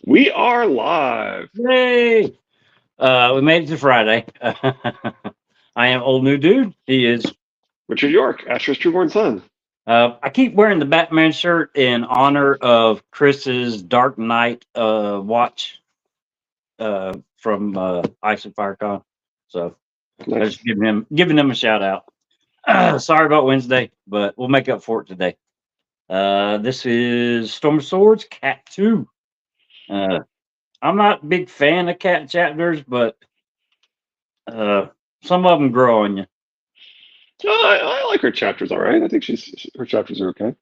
We are live. Yay! We made it to Friday. I am old new dude. He is. Richard York, Astro's trueborn son. I keep wearing the Batman shirt in honor of Chris's Dark Knight watch from Ice and Firecon. So I Nice. just giving him a shout out. Sorry about Wednesday, but we'll make up for it today. This is Storm of Swords, Cat 2. I'm not a big fan of cat chapters, but some of them grow on you. I like her chapters, all right. I think her chapters are okay.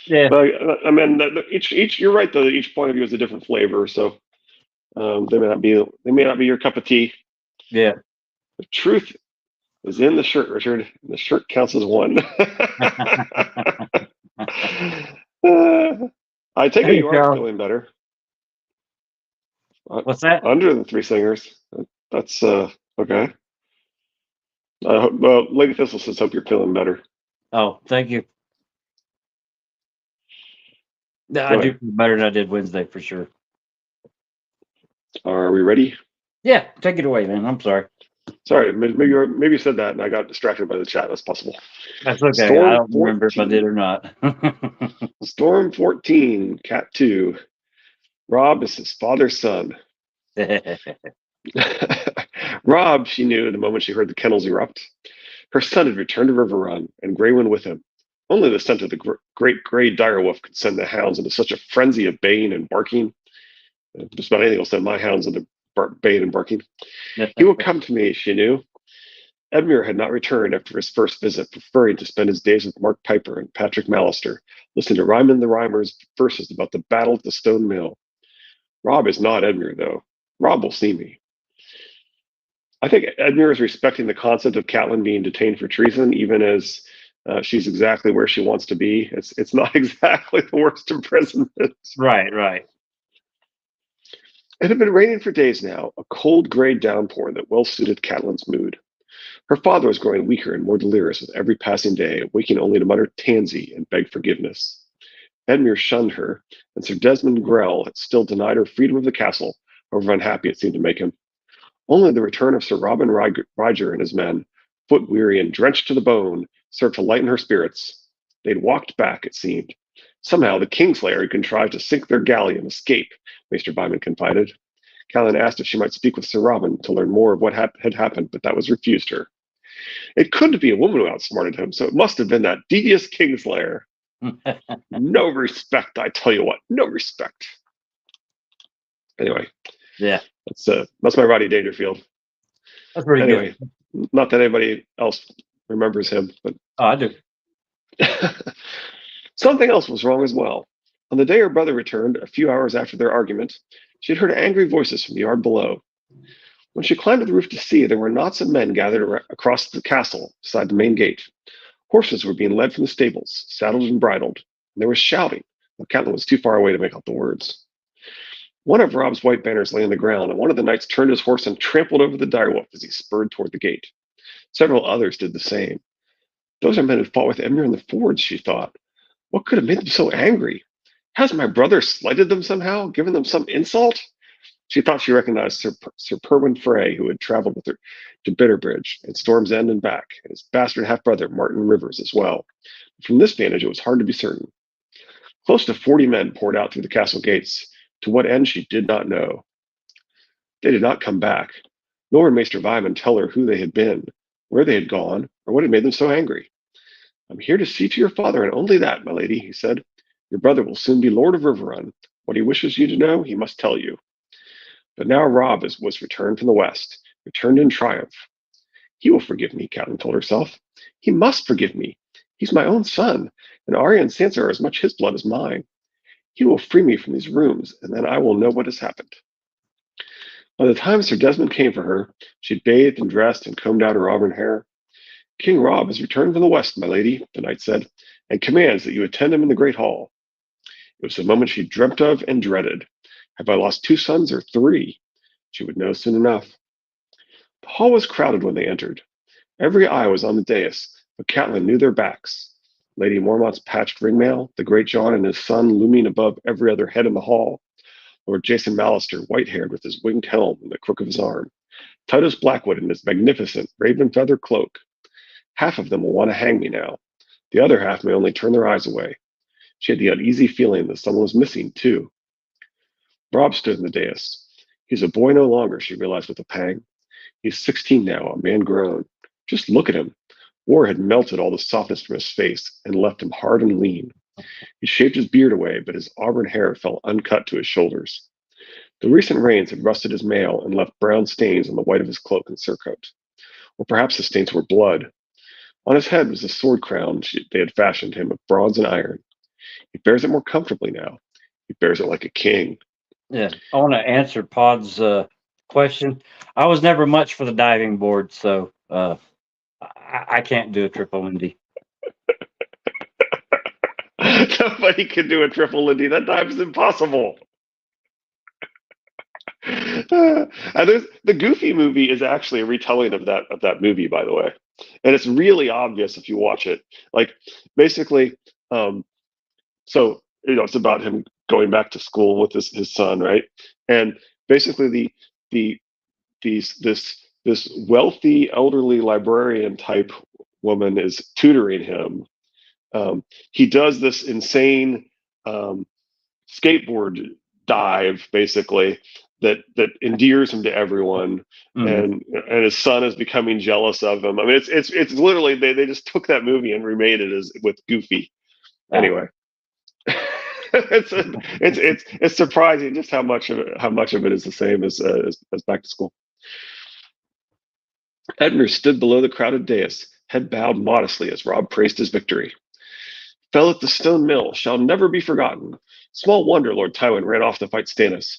Yeah, But I mean, each you're right though. Each point of view is a different flavor, so they may not be your cup of tea. yeah. The truth is in the shirt, Richard. And the shirt counts as one. I take it Hey, you are Charles. feeling better. What's that? Under the three singers. That's okay. Well, Lady Thistle says, "Hope you're feeling better." Oh, thank you. Yeah, I do Anyway, feel better than I did Wednesday for sure. are we ready? Yeah, take it away, man. I'm sorry. Sorry, maybe you said that and I got distracted by the chat. That's possible. That's okay. I Storm don't remember if I did 14. or not. Storm 14, Cat 2. Rob is his father's son. Rob, she knew the moment she heard the kennels erupt. Her son had returned to River Run, and Greywind with him. Only the scent of the great grey direwolf could send the hounds into such a frenzy of baying and barking. Just about anything will send my hounds into baying and barking. He will come to me, she knew. Edmure had not returned after his first visit, preferring to spend his days with Mark Piper and Patrick Mallister, listening to Ryman the Rhymer's verses about the battle at the Stone Mill. Rob is not Edmure, though. Rob will see me. I think Edmure is respecting the concept of Catelyn being detained for treason, even as she's exactly where she wants to be. It's not exactly the worst imprisonment. right. It had been raining for days now, a cold gray downpour that well suited Catelyn's mood. Her father was growing weaker and more delirious with every passing day, waking only to mutter tansy and beg forgiveness. Edmure shunned her, and Sir Desmond Grell had still denied her freedom of the castle, however unhappy it seemed to make him. Only the return of Sir Robin Ryger and his men, foot weary and drenched to the bone, served to lighten her spirits. They'd walked back, it seemed. Somehow the Kingslayer had contrived to sink their galley and escape, Maester Byman confided. Catelyn asked if she might speak with Sir Robin to learn more of what had happened, but that was refused her. It couldn't be a woman who outsmarted him, so it must have been that devious Kingslayer. No respect, I tell you what, no respect. Anyway, Yeah, that's my Roddy Dangerfield. that's pretty Anyway, good. not that anybody else remembers him, but Oh, I do. something else was wrong as well. On the day her brother returned, a few hours after their argument, she had heard angry voices from the yard below. When she climbed to the roof to see, there were knots of men gathered across the castle beside the main gate. Horses were being led from the stables, saddled and bridled, and there was shouting, though Catelyn was too far away to make out the words. One of Rob's white banners lay on the ground, and one of the knights turned his horse and trampled over the direwolf as he spurred toward the gate. Several others did the same. Those are men who fought with Edmure in the fords, she thought. What could have made them so angry? Has my brother slighted them somehow, given them some insult? She thought she recognized Sir Perwyn Frey, who had traveled with her to Bitterbridge and Storm's End and back, and his bastard half-brother, Martin Rivers, as well. From this vantage, it was hard to be certain. Close to 40 men poured out through the castle gates. To what end, she did not know. They did not come back, nor would Maester Vyman tell her who they had been, where they had gone, or what had made them so angry. I'm here to see to your father, and only that, my lady, he said. Your brother will soon be Lord of Riverrun. What he wishes you to know, he must tell you. But now Rob was returned from the west, returned in triumph. He will forgive me, Catelyn told herself. He must forgive me. He's my own son, and Arya and Sansa are as much his blood as mine. He will free me from these rooms, and then I will know what has happened. By the time Sir Desmond came for her, she had bathed and dressed and combed out her auburn hair. King Rob has returned from the west, my lady, the knight said, and commands that you attend him in the great hall. It was the moment she dreamt of and dreaded. Have I lost 2 sons or 3? She would know soon enough. The hall was crowded when they entered. Every eye was on the dais, but Catelyn knew their backs. Lady Mormont's patched ringmail, the great John and his son looming above every other head in the hall. Lord Jason Mallister, white-haired with his winged helm in the crook of his arm, Titus Blackwood in his magnificent raven feather cloak. Half of them will want to hang me now. The other half may only turn their eyes away. She had the uneasy feeling that someone was missing, too. Rob stood in the dais. He's a boy no longer, she realized with a pang. He's 16 now, a man grown. Just look at him. War had melted all the softness from his face and left him hard and lean. He shaved his beard away, but his auburn hair fell uncut to his shoulders. The recent rains had rusted his mail and left brown stains on the white of his cloak and surcoat. Or perhaps the stains were blood. On his head was the sword crown they had fashioned him of bronze and iron. He bears it more comfortably now. He bears it like a king. Yeah, I want to answer Pod's question. I was never much for the diving board, so I can't do a triple Lindy. Nobody can do a triple Lindy. That dive's impossible. And the Goofy movie is actually a retelling of that movie, by the way, and it's really obvious if you watch it. Like basically, so it's about him going back to school with his son, right? And basically, this wealthy elderly librarian type woman is tutoring him. He does this insane skateboard dive, basically that endears him to everyone, and his son is becoming jealous of him. I mean, it's literally they just took that movie and remade it as with Goofy. Anyway. It's surprising just how much of it is the same as Back to School. Edmure stood below the crowded dais, head bowed modestly as Rob praised his victory. Fell at the stone mill shall never be forgotten. Small wonder Lord Tywin ran off to fight Stannis.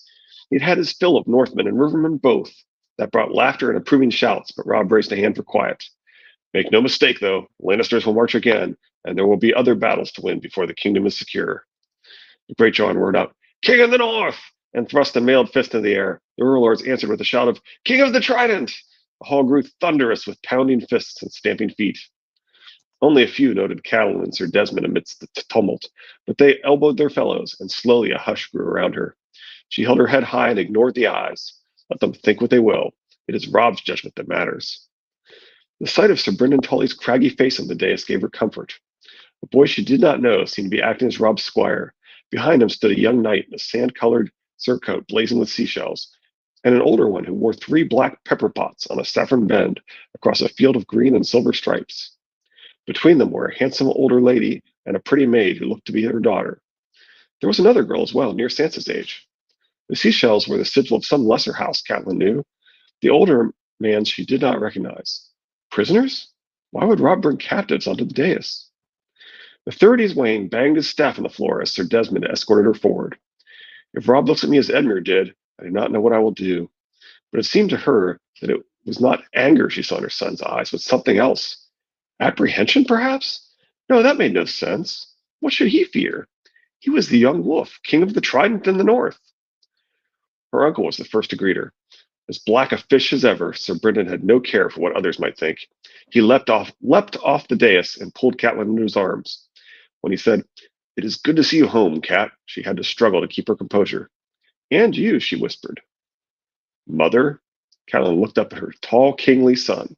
He'd had his fill of Northmen and Rivermen both. That brought laughter and approving shouts, but Rob raised a hand for quiet. Make no mistake, though, Lannisters will march again, and there will be other battles to win before the kingdom is secure. The Great John roared out, King of the North! And thrust a mailed fist into the air. The Warlords answered with a shout of, King of the Trident! The hall grew thunderous with pounding fists and stamping feet. Only a few noted Catelyn and Sir Desmond amidst the tumult, but they elbowed their fellows, and slowly a hush grew around her. She held her head high and ignored the eyes. Let them think what they will. It is Rob's judgment that matters. The sight of Sir Brynden Tully's craggy face on the dais gave her comfort. A boy she did not know seemed to be acting as Rob's squire. Behind him stood a young knight in a sand-colored surcoat blazing with seashells, and an older one who wore 3 black pepper pots on a saffron bend across a field of green and silver stripes. Between them were a handsome older lady and a pretty maid who looked to be her daughter. There was another girl as well, near Sansa's age. The seashells were the sigil of some lesser house, Catelyn knew. The older man she did not recognize. Prisoners? Why would Rob bring captives onto the dais? The 30s Wayne banged his staff on the floor as Sir Desmond escorted her forward. If Rob looks at me as Edmure did, I do not know what I will do. But it seemed to her that it was not anger she saw in her son's eyes, but something else. Apprehension, perhaps? No, that made no sense. What should he fear? He was the young wolf, king of the Trident in the north. Her uncle was the first to greet her. As black a fish as ever, Sir Brynden had no care for what others might think. He leapt off the dais and pulled Catelyn into his arms. When he said, It is good to see you home, Cat, she had to struggle to keep her composure. And you, she whispered. Mother? Catelyn looked up at her tall, kingly son.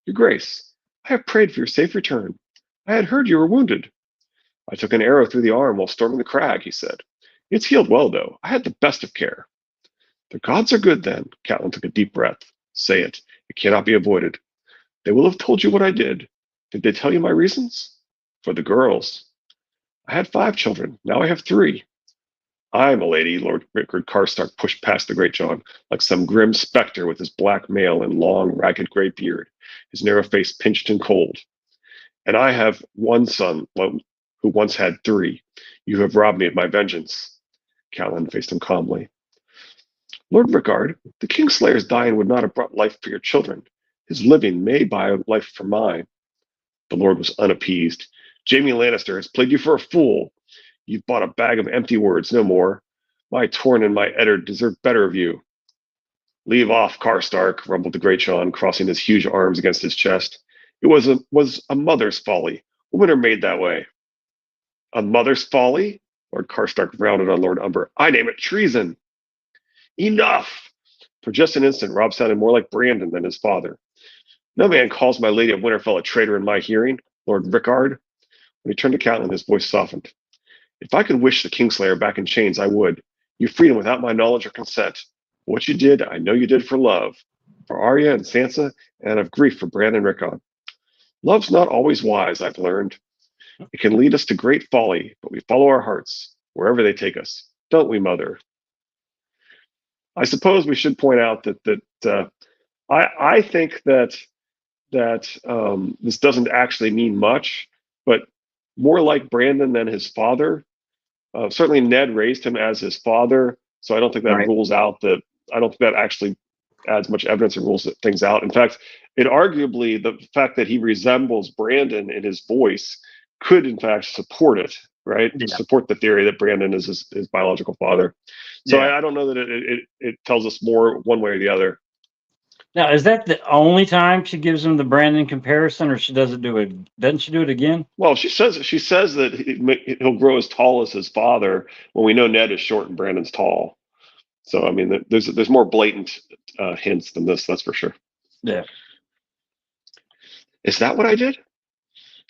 Your Grace, I have prayed for your safe return. I had heard you were wounded. I took an arrow through the arm while storming the crag, he said. It's healed well, though. I had the best of care. The gods are good, then. Catelyn took a deep breath. Say it. It cannot be avoided. They will have told you what I did. Did they tell you my reasons? For the girls. I had 5 children. Now I have 3. I, my lady, Lord Rickard Karstark pushed past the Great John, like some grim spectre with his black mail and long, ragged gray beard, his narrow face pinched and cold. And I have one son who once had 3. You have robbed me of my vengeance. Catelyn faced him calmly. Lord Rickard, the Kingslayer's dying would not have brought life for your children. His living may buy life for mine. The Lord was unappeased. Jaime Lannister has played you for a fool. You've bought a bag of empty words, no more. My Torrhen and my Eddard deserve better of you. Leave off, Karstark, rumbled the Great John, crossing his huge arms against his chest. It was a mother's folly. Women are made that way. A mother's folly? Lord Karstark rounded on Lord Umber. I name it treason. Enough! For just an instant, Rob sounded more like Brandon than his father. No man calls my lady of Winterfell a traitor in my hearing, Lord Rickard. When he turned to Catelyn, his voice softened. If I could wish the Kingslayer back in chains, I would. You freed him without my knowledge or consent. What you did, I know you did for love. For Arya and Sansa, and out of grief for Bran and Rickon. Love's not always wise, I've learned. It can lead us to great folly, but we follow our hearts, wherever they take us. Don't we, Mother? I suppose we should point out I think that this doesn't actually mean much, but more like Brandon than his father. Certainly, Ned raised him as his father, so I don't think that Right. rules out that. I don't think that actually adds much evidence or rules things out. In fact, it arguably the fact that he resembles Brandon in his voice could, in fact, support it. Right, Yeah. support the theory that Brandon is his biological father. So Yeah. I don't know that it tells us more one way or the other. Now, is that the only time she gives him the Brandon comparison, or she doesn't do it? Doesn't she do it again? Well, she says that he'll grow as tall as his father. When we know Ned is short and Brandon's tall. So I mean, there's more blatant hints than this. That's for sure. Yeah. Is that what I did?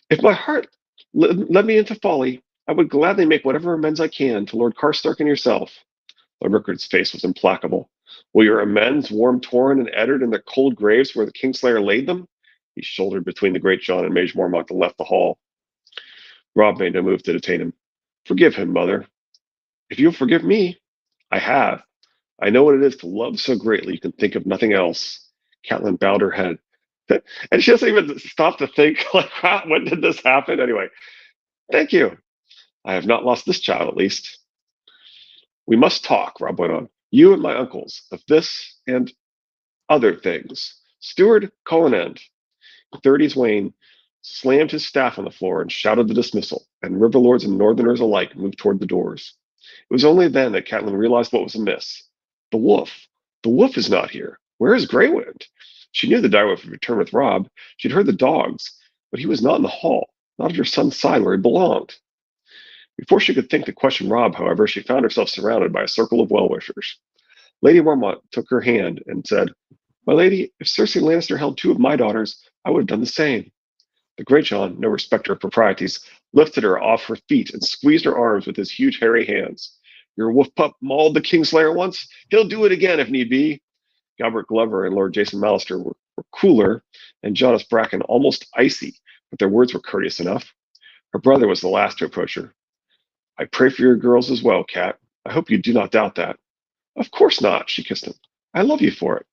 If my heart led me into folly, I would gladly make whatever amends I can to Lord Karstark and yourself. Lord Rickard's face was implacable. Will your amends warm Torrhen and Eddard in their cold graves where the Kingslayer laid them? He shouldered between the Great John and Mage Mormont and left the hall. Robb made no move to detain him. Forgive him, Mother. If you'll forgive me, I have. I know what it is to love so greatly you can think of nothing else. Catelyn bowed her head. And she doesn't even stop to think, like, when did this happen? Anyway, thank you. I have not lost this child, at least. We must talk, Robb went on. You and my uncles, of this and other things. Steward, call an end. The 30s Wayne slammed his staff on the floor and shouted the dismissal, and Riverlords and Northerners alike moved toward the doors. It was only then that Catelyn realized what was amiss. The wolf. The wolf is not here. Where is Greywind? She knew the direwolf had returned with Robb. She'd heard the dogs, but he was not in the hall, not at her son's side where he belonged. Before she could think to question Robb, however, she found herself surrounded by a circle of well-wishers. Lady Mormont took her hand and said, My lady, if Cersei Lannister held 2 of my daughters, I would have done the same. The Great John, no respecter of proprieties, lifted her off her feet and squeezed her arms with his huge hairy hands. Your wolf pup mauled the Kingslayer once. He'll do it again if need be. Galbert Glover and Lord Jason Mallister were cooler, and Jonas Bracken almost icy, but their words were courteous enough. Her brother was the last to approach her. I pray for your girls as well, Cat. I hope you do not doubt that. Of course not, she kissed him. I love you for it.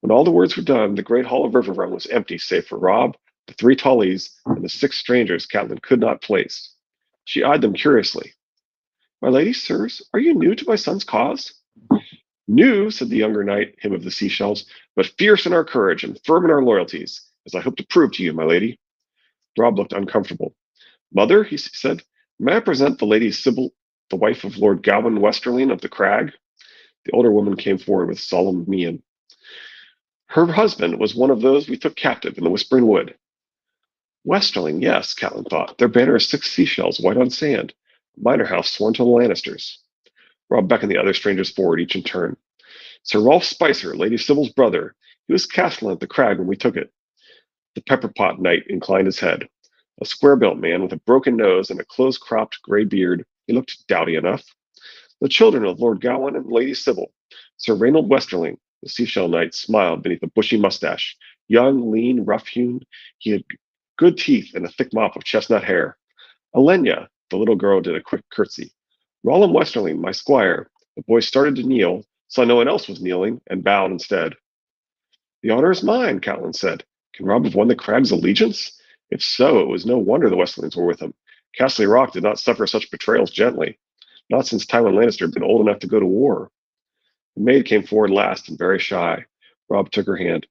When all the words were done, the great hall of Riverrun was empty save for Robb, the 3 Tullies, and the 6 strangers Catelyn could not place. She eyed them curiously. My lady, sirs, are you new to my son's cause? New, said the younger knight, him of the seashells, but fierce in our courage and firm in our loyalties, as I hope to prove to you, my lady. Robb looked uncomfortable. Mother, he said, may I present the Lady Sybil, the wife of Lord Gawain Westerling of the Crag? The older woman came forward with solemn mien. Her husband was one of those we took captive in the Whispering Wood. Westerling, yes, Catelyn thought. Their banner is 6 seashells, white on sand. A minor house sworn to the Lannisters. Robb beckoned the other strangers forward, each in turn. Sir Rolf Spicer, Lady Sybil's brother. He was castellan at the Crag when we took it. The pepper-pot knight inclined his head. A square-built man with a broken nose and a close-cropped grey beard, he looked dowdy enough. The children of Lord Gawain and Lady Sybil. Sir Reynold Westerling, the seashell knight, smiled beneath a bushy mustache. Young, lean, rough-hewn, he had good teeth and a thick mop of chestnut hair. Elenya, the little girl, did a quick curtsy. Rollum Westerling, my squire. The boy started to kneel, saw no one else was kneeling, and bowed instead. The honor is mine, Catelyn said. Can Robb have won the Crag's allegiance? If so, it was no wonder the Westerlings were with him. Castle Rock did not suffer such betrayals gently, not since Tywin Lannister had been old enough to go to war. The maid came forward last and very shy. Robb took her hand.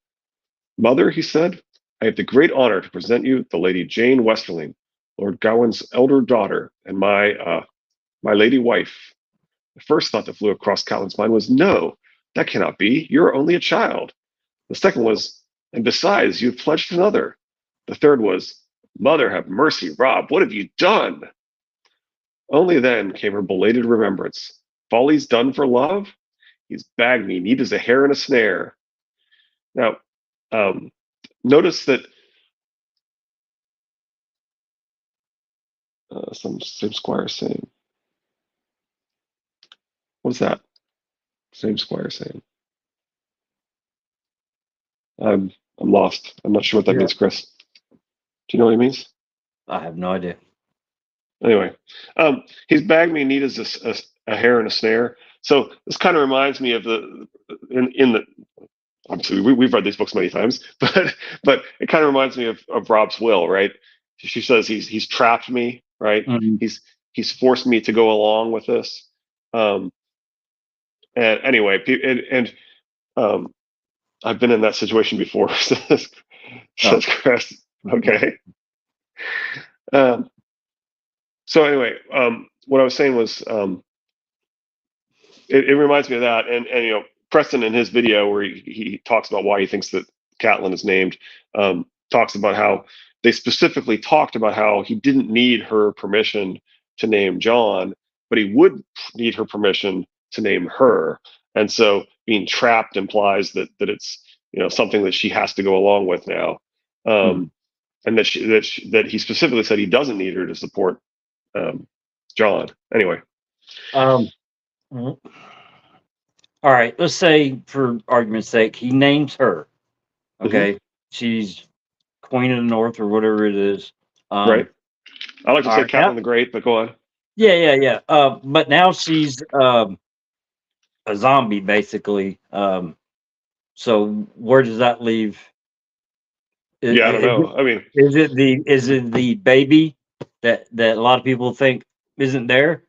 Mother, he said, I have the great honor to present you the Lady Jane Westerling, Lord Gawain's elder daughter, and my lady wife. The first thought that flew across Catelyn's mind was, no, that cannot be. You're only a child. The second was, and besides, you have pledged another. The third was, Mother, have mercy, Robb, what have you done? Only then came her belated remembrance. Follies done for love? He's bagged me neat as a hare in a snare. Now, notice that some squire saying. What's that? Same squire saying. I'm lost. I'm not sure what that means, Chris. Do you know what it means? I have no idea. Anyway, he's bagged me neat as a hare in a snare. So this kind of reminds me of in the obviously we've read these books many times, but it kind of reminds me of Rob's will, right? She says he's trapped me, right? Mhm. He's forced me to go along with this. And anyway, I've been in that situation before, says Chris. Okay. So anyway, what I was saying was, it reminds me of that, and Preston in his video where he talks about why he thinks that Catelyn is named, talks about how they specifically talked about how he didn't need her permission to name John, but he would need her permission to name her, and so being trapped implies that it's something that she has to go along with now, and that he specifically said he doesn't need her to support John. Anyway. All right, let's say for argument's sake, he names her. Okay, she's Queen of the North or whatever it is. Right. I like to say Catelyn now, the Great, but go on. Yeah. But now she's a zombie, basically. So where does that leave? I don't know. I mean, is it the baby that a lot of people think isn't there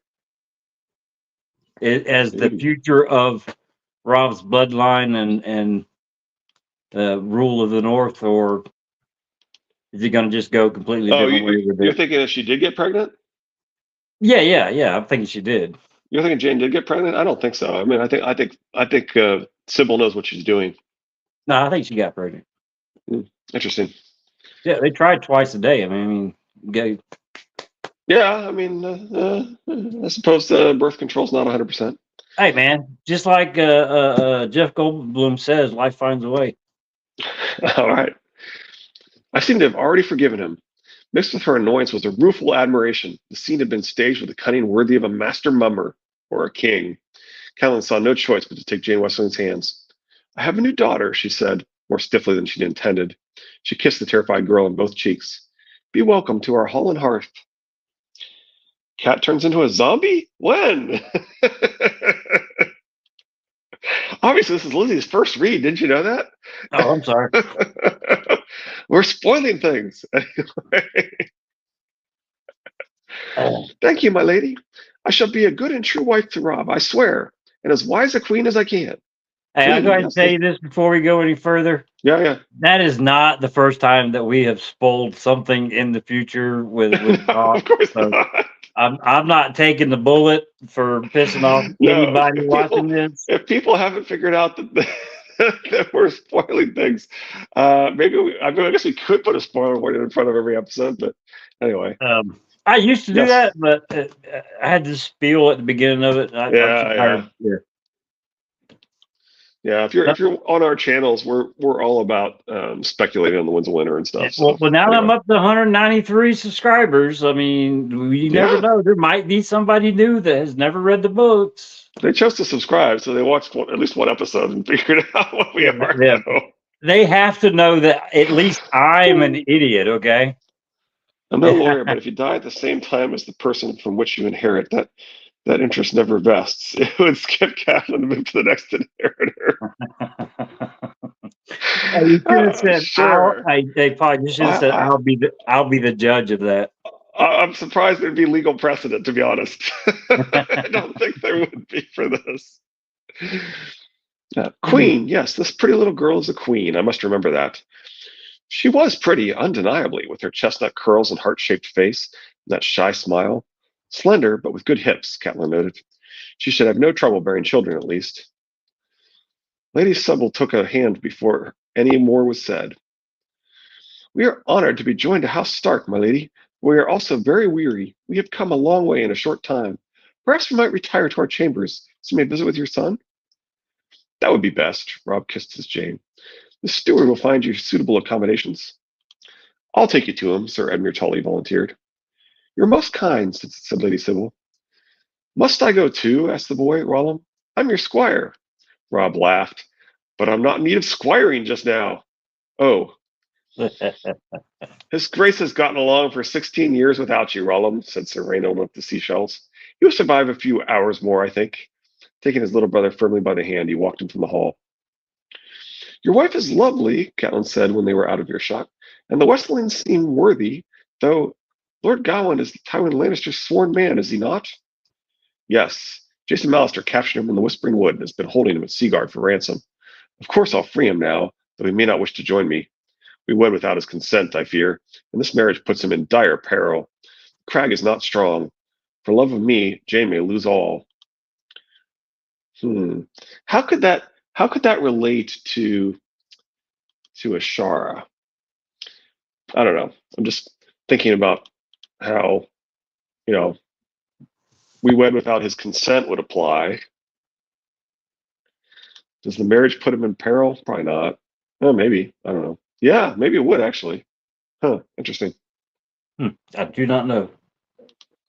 as the future of Rob's bloodline and rule of the North, or is he going to just go completely different way with it? You're thinking that she did get pregnant? Yeah. I'm thinking she did. You're thinking Jane did get pregnant? I don't think so. I mean, I think Sybil knows what she's doing. No, I think she got pregnant. Interesting. Yeah, they tried twice a day. I mean, yeah. I mean, I suppose birth control's not 100%. Hey, man, just like Jeff Goldblum says, life finds a way. All right. I seem to have already forgiven him. Mixed with her annoyance was a rueful admiration. The scene had been staged with a cunning worthy of a master mummer or a king. Catelyn saw no choice but to take Jane Wesley's hands. I have a new daughter, she said, more stiffly than she'd intended. She kissed the terrified girl on both cheeks. Be welcome to our hall and hearth. Cat turns into a zombie? When? Obviously, this is Lizzie's first read. Didn't you know that? Oh, I'm sorry. We're spoiling things. Thank you, my lady. I shall be a good and true wife to Rob, I swear, and as wise a queen as I can. Hey, I'll go ahead and tell you this before we go any further. Yeah. That is not the first time that we have spoiled something in the future with Rob. Of course not. I'm not taking the bullet for pissing off anybody watching this. If people haven't figured out that we're spoiling things, maybe I guess we could put a spoiler warning in front of every episode. But anyway, I used to do that, but I had to spiel at the beginning of it. Yeah, if you're on our channels, we're all about speculating on the wins and winner and stuff. Well, now that I'm up to 193 subscribers, I mean, you never know. There might be somebody new that has never read the books. They chose to subscribe, so they watched at least one episode and figured out what we are. Yeah. They have to know that at least I'm an idiot, okay? I'm no lawyer, but if you die at the same time as the person from which you inherit, that interest never vests. It would skip Catelyn and move to the next inheritor. You should have said, sure. They probably should have said, I'll be the judge of that. I'm surprised there'd be legal precedent, to be honest. I don't think there would be for this. Queen, yes, this pretty little girl is a queen. I must remember that. She was pretty, undeniably, with her chestnut curls and heart-shaped face, and that shy smile. Slender, but with good hips, Catelyn noted. She should have no trouble bearing children, at least. Lady Sybil took a hand before any more was said. We are honored to be joined to House Stark, my lady. We are also very weary. We have come a long way in a short time. Perhaps we might retire to our chambers, so you may visit with your son. That would be best. Rob kissed his Jane. The steward will find you suitable accommodations. I'll take you to him, Sir Edmure Tully volunteered. You're most kind, said Lady Sybil. Must I go too? Asked the boy, Rollum. I'm your squire. Rob laughed. But I'm not in need of squiring just now. Oh, His Grace has gotten along for 16 years without you, Rollum, said Sir Reynold of the Seashells. You'll survive a few hours more, I think. Taking his little brother firmly by the hand, he walked him from the hall. Your wife is lovely, Catelyn said when they were out of earshot, and the Westlings seem worthy, though Lord Gawain is Tywin Lannister's sworn man, is he not? Yes. Jason Mallister captured him in the Whispering Wood and has been holding him at Seaguard for ransom. Of course I'll free him now, though he may not wish to join me. We wed without his consent, I fear, and this marriage puts him in dire peril. The crag is not strong. For love of me, Jane may lose all. How could that relate to Ashara? I don't know. I'm just thinking about how, we wed without his consent would apply. Does the marriage put him in peril? Probably not. Oh, maybe. I don't know. Yeah, maybe it would actually. Huh, interesting. I do not know.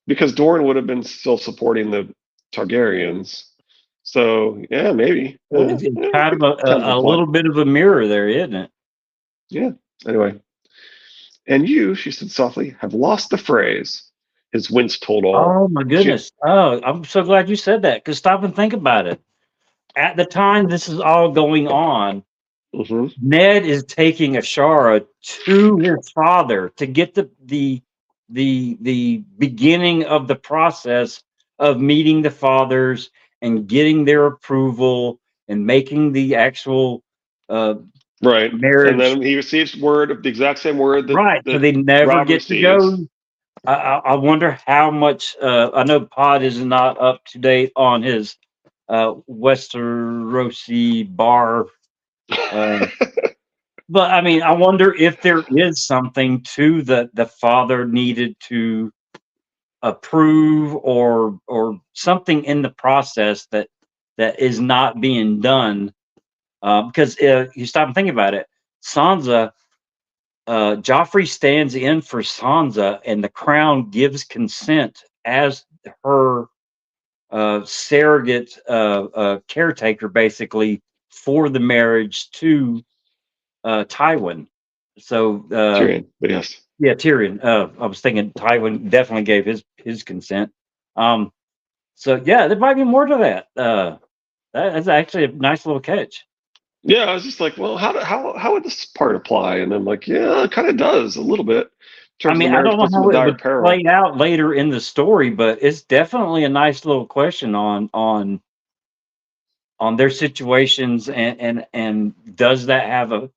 Because Doran would have been still supporting the Targaryens. So, yeah, maybe. Well, it's kind of a little bit of a mirror there, isn't it? Yeah. Anyway. And you, she said softly, have lost the phrase. His wince told all. Oh, my goodness. I'm so glad you said that, because stop and think about it. At the time this is all going on, Ned is taking Ashara to his father to get the beginning of the process of meeting the fathers and getting their approval and making the actual right marriage. And then he receives word of the exact same word that so they never Rob get receives. to go. I wonder how much. I know Pod is not up to date on his Westerosi bar. But I mean, I wonder if there is something to the father needed to approve or something in the process that is not being done. Because you stop and think about it, Sansa, Joffrey stands in for Sansa, and the crown gives consent as her surrogate caretaker, basically, for the marriage to Tywin. So Tyrion, but yes. Yeah, Tyrion. I was thinking Tywin definitely gave his consent. So yeah, there might be more to that. That's actually a nice little catch. Yeah, I was just like, well, how would this part apply? And I'm like, yeah, it kind of does a little bit. I mean, I don't know how it would play out later in the story, but it's definitely a nice little question on their situations, and does that have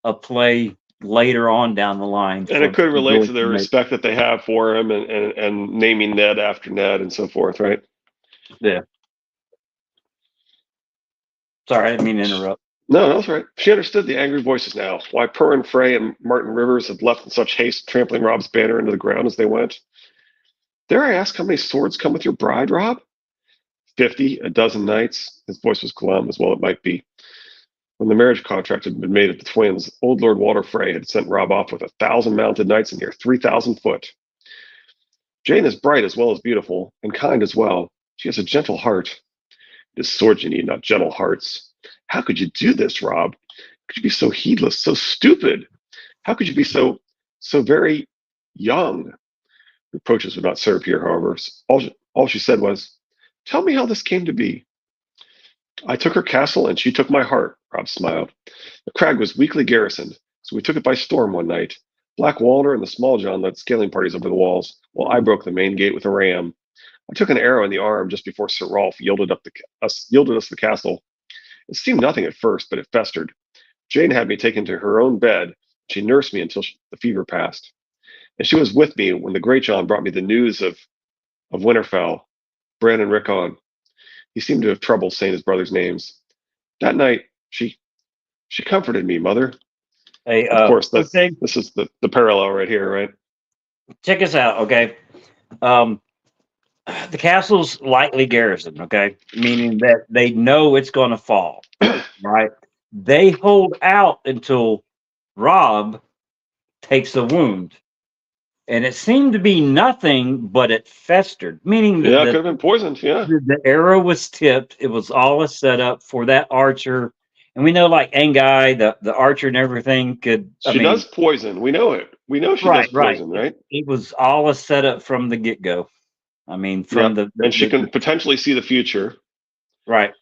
a play later on down the line? And it could relate to the respect that they have for him and naming Ned after Ned and so forth, right? Yeah. Sorry, I didn't mean to interrupt. No, that's right. She understood the angry voices now. Why Perrin Frey and Martin Rivers had left in such haste, trampling Rob's banner into the ground as they went. Dare I ask how many swords come with your bride, Rob? 50, a dozen knights. His voice was glum, as well it might be. When the marriage contract had been made at the twins, old Lord Walder Frey had sent Rob off with 1,000 mounted knights and near 3,000 foot. Jane is bright as well as beautiful, and kind as well. She has a gentle heart. It is swords you need, not gentle hearts. How could you do this, Rob? Could you be so heedless, so stupid? How could you be so very young? Reproaches would not serve here, however. All she said was, tell me how this came to be. I took her castle, and she took my heart, Rob smiled. The crag was weakly garrisoned, so we took it by storm one night. Black Walder and the Small John led scaling parties over the walls, while I broke the main gate with a ram. I took an arrow in the arm just before Sir Rolf yielded us the castle. It seemed nothing at first, but it festered. Jane had me taken to her own bed. She nursed me until the fever passed. And she was with me when the Great John brought me the news of Winterfell, Bran and Rickon. He seemed to have trouble saying his brother's names. That night, she comforted me, Mother. Hey, of course, this is the parallel right here, right? Check us out, okay? The castle's lightly garrisoned, okay? Meaning that they know it's going to fall. right? They hold out until Rob takes a wound. And it seemed to be nothing, but it festered, meaning that Yeah, it could have been poisoned. Yeah. the arrow was tipped. It was all a setup for that archer. And we know, like Angai, the archer and everything could, I She mean, does poison. We know it. We know she does right, right. poison, right? It was all a setup from the get go. I mean, from Yep. And she can potentially see the future. right.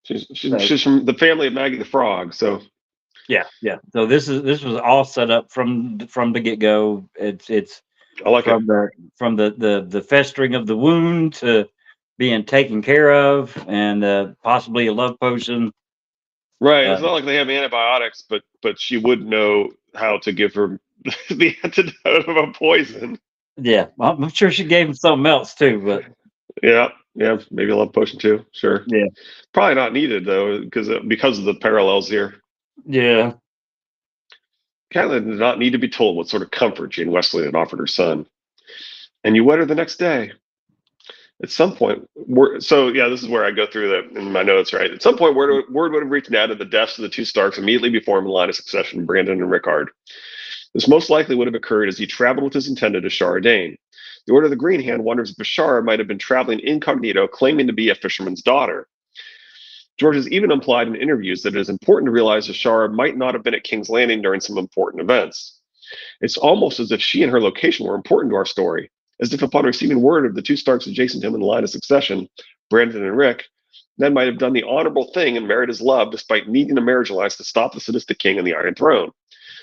So, She's from the family of Maggie the Frog, so yeah, yeah. So this was all set up from the get go. It's I like it. from the festering of the wound to being taken care of, and possibly a love potion. Right. Uh, It's not like they have antibiotics, but she would know how to give her the antidote of a poison. yeah, well, I'm sure she gave him something else too, but Yeah. Yeah. Maybe a love potion too. Sure. yeah, Probably not needed though, because of the parallels here. yeah, Catelyn did not need to be told what sort of comfort Jane Wesley had offered her son. And you wed her the next day. At some point, so yeah, this is where I go through that in my notes, right? At some point, word would have reached Ned of the deaths of the two Starks immediately before him in line of succession, Brandon and Rickard. This most likely would have occurred as he traveled with his intended to Shara Dane. The Order of the Green Hand wonders if Bashara might have been traveling incognito, claiming to be a fisherman's daughter. George has even implied in interviews that it is important to realize Ashara might not have been at King's Landing during some important events. It's almost as if she and her location were important to our story, as if upon receiving word of the two Starks adjacent to him in the line of succession, Brandon and Rick, Ned might have done the honorable thing and married his love despite needing a marriage alliance to stop the sadistic king and the Iron Throne.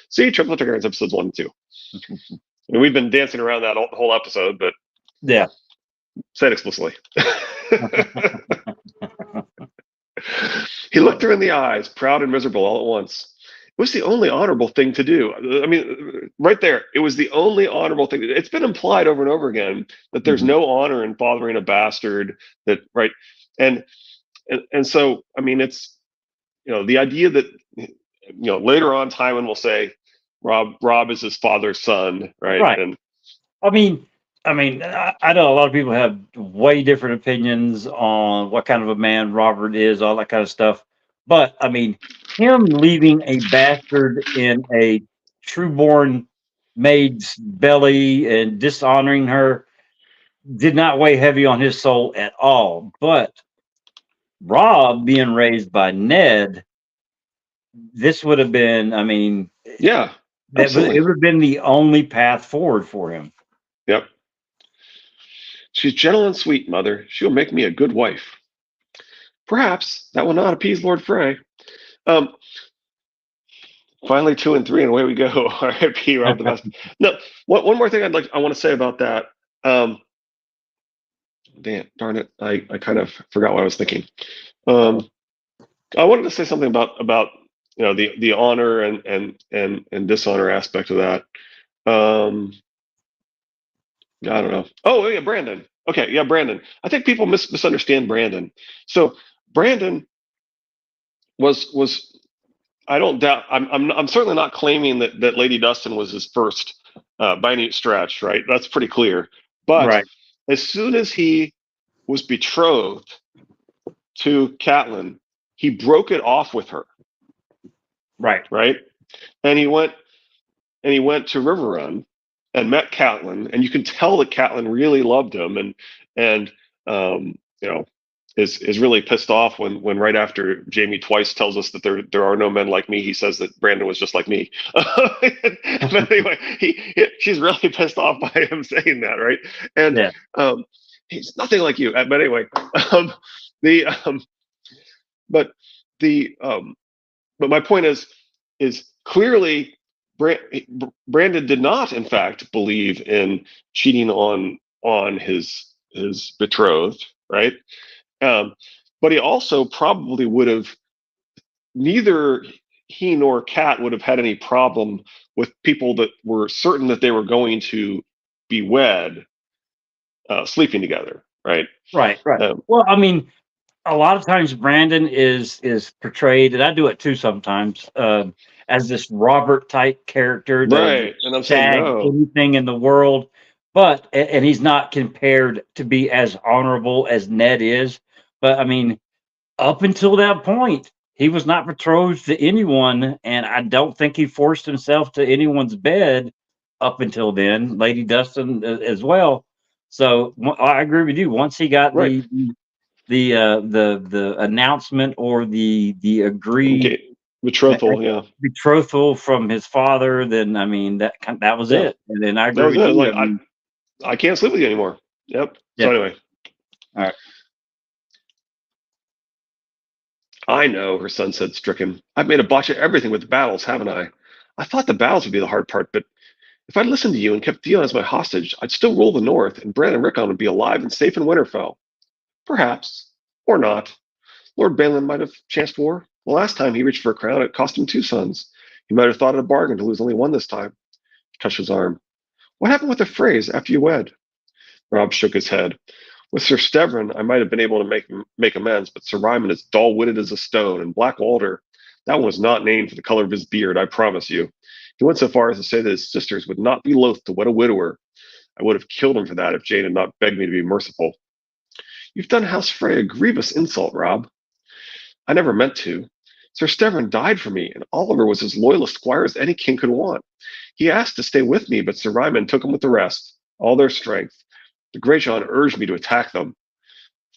See Triple Trigger's episodes 1 and 2. I mean, we've been dancing around that whole episode, but yeah. say it explicitly. He looked her in the eyes, proud and miserable all at once. It was the only honorable thing to do. I mean, right there, it was the only honorable thing. It's been implied over and over again that there's no honor in fathering a bastard. That right, and so I mean, it's the idea that later on, Tywin will say Rob is his father's son, right? Right. And I mean, I know a lot of people have way different opinions on what kind of a man Robert is, all that kind of stuff. But I mean, him leaving a bastard in a trueborn maid's belly and dishonoring her did not weigh heavy on his soul at all. But Rob being raised by Ned, this would have been, I mean, yeah, it would have been the only path forward for him. Yep. She's gentle and sweet, mother. She'll make me a good wife. Perhaps that will not appease Lord Frey. Finally, 2 and 3, and away we go. R.I.P. Rob the best. No, one more thing I want to say about that. Darn it, I kind of forgot what I was thinking. I wanted to say something about the honor and dishonor aspect of that. I don't know. Oh yeah, Brandon. Okay, yeah, Brandon. I think people misunderstand Brandon. So Brandon was I don't doubt. I'm certainly not claiming that Lady Dustin was his first by any stretch. Right, that's pretty clear. But right. As soon as he was betrothed to Catelyn, he broke it off with her. Right. Right, and he went to Riverrun and met Catelyn, and you can tell that Catelyn really loved him, and is really pissed off when right after Jaime twice tells us that there are no men like me, he says that Brandon was just like me. But anyway, she's really pissed off by him saying that, right? And he's nothing like you. But anyway, but my point is clearly Brandon did not, in fact, believe in cheating on his betrothed, right? But he also probably would have. Neither he nor Kat would have had any problem with people that were certain that they were going to be wed, sleeping together, right? Right. Well, I mean, a lot of times Brandon is portrayed, and I do it too sometimes, as this Robert type character that right. And I'm saying no. anything in the world, but and he's not compared to be as honorable as Ned is. But I mean, up until that point, he was not betrothed to anyone, and I don't think he forced himself to anyone's bed up until then. Lady Dustin as well. So I agree with you. Once he got Right. the announcement or the agreed Betrothal, yeah. betrothal from his father, then I mean that was Yeah. it. And then I That agree was with it. you. Like I mean, I can't sleep with you anymore. Yep. yeah. So anyway. All right. I know, her son said, stricken. I've made a botch of everything with the battles, haven't I? I thought the battles would be the hard part, but if I'd listened to you and kept Theon as my hostage, I'd still rule the North, and Bran and Rickon would be alive and safe in Winterfell. Perhaps. Or not. Lord Balin might have chanced war. The last time he reached for a crown, it cost him 2 sons. He might have thought it a bargain to lose only one this time. He touched his arm. What happened with the phrase after you wed? Robb shook his head. With Sir Stevron, I might have been able to make amends, but Sir Ryman is dull-witted as a stone, and Black Walder, that one was not named for the color of his beard, I promise you. He went so far as to say that his sisters would not be loath to wed a widower. I would have killed him for that if Jane had not begged me to be merciful. You've done House Frey a grievous insult, Robb. I never meant to. Sir Stevron died for me, and Oliver was as loyal a squire as any king could want. He asked to stay with me, but Sir Ryman took him with the rest, all their strength. The Great John urged me to attack them.